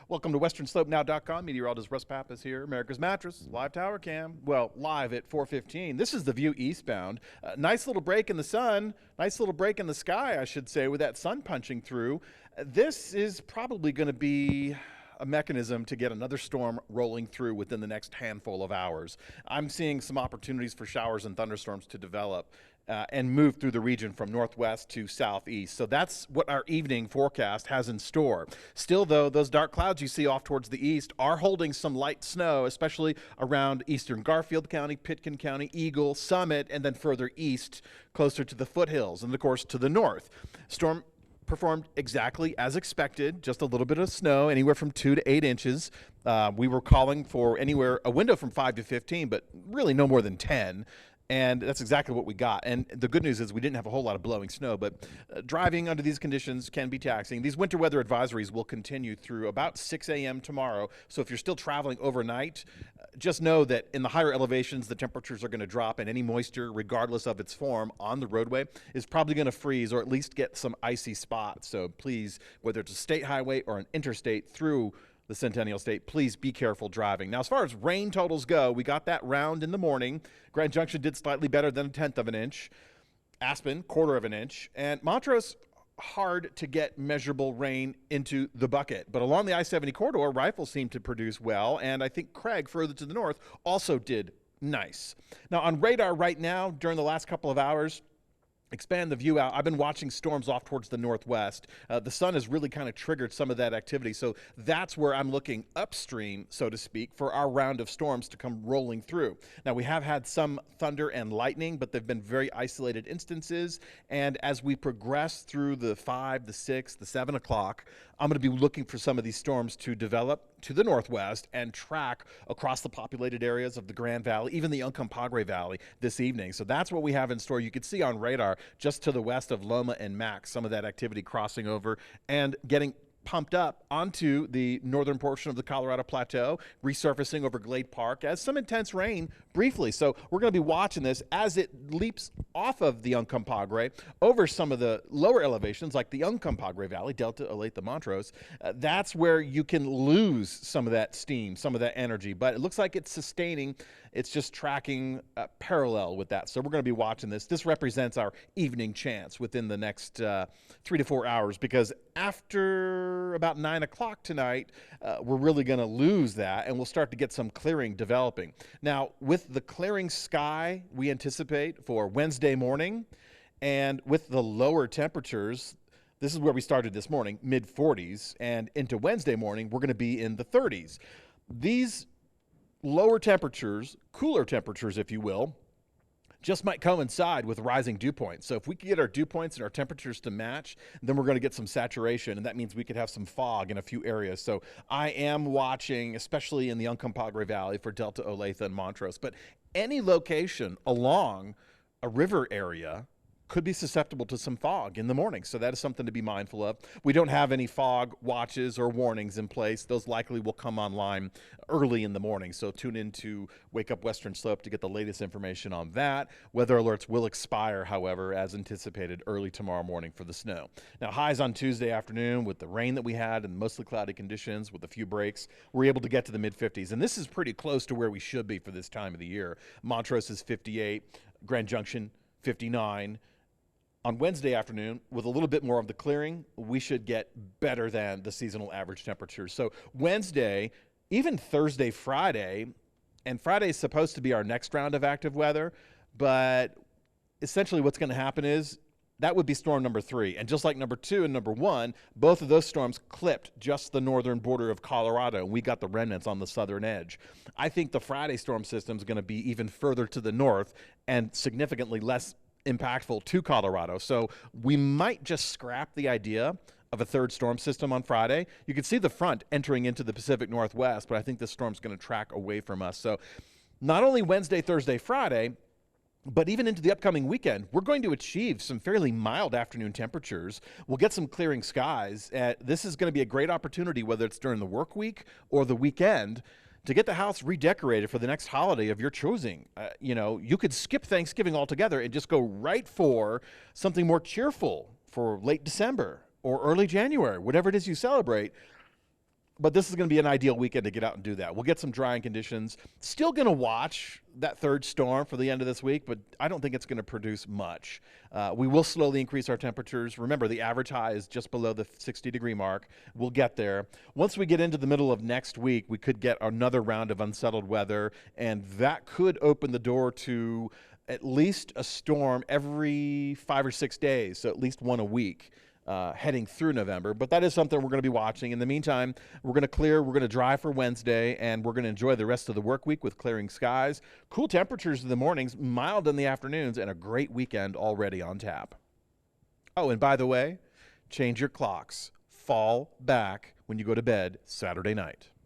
Welcome to WesternSlopeNow.com. Meteorologist Russ Pappas here. America's Mattress, live tower cam. Well, live at 4:15. This is the view eastbound. Nice little break in the sun. Nice little break in the sky, I should say, with that sun punching through. This is probably going to be a mechanism to get another storm rolling through within the next handful of hours. I'm seeing some opportunities for showers and thunderstorms to develop and move through the region from northwest to southeast. So that's what our evening forecast has in store. Still, though, those dark clouds you see off towards the east are holding some light snow, especially around eastern Garfield County, Pitkin County, Eagle, Summit, and then further east, closer to the foothills, and of course to the north. Storm performed exactly as expected, just a little bit of snow, anywhere from 2 to 8 inches. We were calling for a window from 5 to 15, but really no more than 10. And that's exactly what we got. And the good news is we didn't have a whole lot of blowing snow, but driving under these conditions can be taxing. These winter weather advisories will continue through about 6 a.m. tomorrow. So if you're still traveling overnight, just know that in the higher elevations, the temperatures are going to drop, and any moisture, regardless of its form, on the roadway is probably going to freeze or at least get some icy spots. So please, whether it's a state highway or an interstate through the Centennial State, please be careful driving. Now, as far as rain totals go, we got that round in the morning. Grand Junction did slightly better than 1/10 of an inch. Aspen, 1/4 of an inch. And Montrose, hard to get measurable rain into the bucket. But along the I-70 corridor, Rifle seemed to produce well, and I think Craig, further to the north, also did nice. Now, on radar right now, during the last couple of hours, expand the view out. I've been watching storms off towards the northwest. The sun has really kind of triggered some of that activity. So that's where I'm looking upstream, so to speak, for our round of storms to come rolling through. Now, we have had some thunder and lightning, but they've been very isolated instances. And as we progress through the 5, the 6, the 7 o'clock, I'm going to be looking for some of these storms to develop to the northwest and track across the populated areas of the Grand Valley, even the Uncompahgre Valley this evening. So that's what we have in store. You can see on radar just to the west of Loma and Mac, some of that activity crossing over and getting pumped up onto the northern portion of the Colorado Plateau, resurfacing over Glade Park as some intense rain briefly. So we're going to be watching this as it leaps off of the Uncompahgre over some of the lower elevations like the Uncompahgre Valley, Delta, Olathe, Montrose. That's where you can lose some of that steam, some of that energy, but it looks like it's sustaining. It's just tracking parallel with that. So we're going to be watching this. This represents our evening chance within the next 3 to 4 hours, because after about 9 o'clock tonight, we're really going to lose that, and we'll start to get some clearing developing. Now, with the clearing sky we anticipate for Wednesday morning, and with the lower temperatures, this is where we started this morning, mid-40s, and into Wednesday morning, we're going to be in the 30s. These lower temperatures, cooler temperatures, if you will, just might coincide with rising dew points. So if we could get our dew points and our temperatures to match, then we're going to get some saturation, and that means we could have some fog in a few areas. So I am watching, especially in the Uncompahgre Valley, for Delta, Olathe, and Montrose. But any location along a river area could be susceptible to some fog in the morning. So that is something to be mindful of. We don't have any fog watches or warnings in place. Those likely will come online early in the morning. So tune in to Wake Up Western Slope to get the latest information on that. Weather alerts will expire, however, as anticipated, early tomorrow morning for the snow. Now, highs on Tuesday afternoon with the rain that we had and mostly cloudy conditions with a few breaks, we're able to get to the mid-50s. And this is pretty close to where we should be for this time of the year. Montrose is 58, Grand Junction 59. On Wednesday afternoon, with a little bit more of the clearing, we should get better than the seasonal average temperatures. So Wednesday, even Thursday, Friday, and Friday is supposed to be our next round of active weather, but essentially what's going to happen is that would be storm number 3. And just like number 2 and number 1, both of those storms clipped just the northern border of Colorado, and we got the remnants on the southern edge. I think the Friday storm system is going to be even further to the north and significantly less impactful to Colorado. So we might just scrap the idea of a third storm system on Friday. You can see the front entering into the Pacific Northwest, but I think this storm's going to track away from us. So not only Wednesday, Thursday, Friday, but even into the upcoming weekend, we're going to achieve some fairly mild afternoon temperatures. We'll get some clearing skies. This is going to be a great opportunity, whether it's during the work week or the weekend, to get the house redecorated for the next holiday of your choosing. You could skip Thanksgiving altogether and just go right for something more cheerful for late December or early January, whatever it is you celebrate. But this is going to be an ideal weekend to get out and do that. We'll get some drying conditions. Still going to watch that third storm for the end of this week, but I don't think it's going to produce much. We will slowly increase our temperatures. Remember, the average high is just below the 60-degree mark. We'll get there. Once we get into the middle of next week, we could get another round of unsettled weather, and that could open the door to at least a storm every 5 or 6 days, so at least one a week. Heading through November, but that is something we're going to be watching. In the meantime, we're going to clear, we're going to dry for Wednesday, and we're going to enjoy the rest of the work week with clearing skies, cool temperatures in the mornings, mild in the afternoons, and a great weekend already on tap. Oh, and by the way, change your clocks. Fall back when you go to bed Saturday night.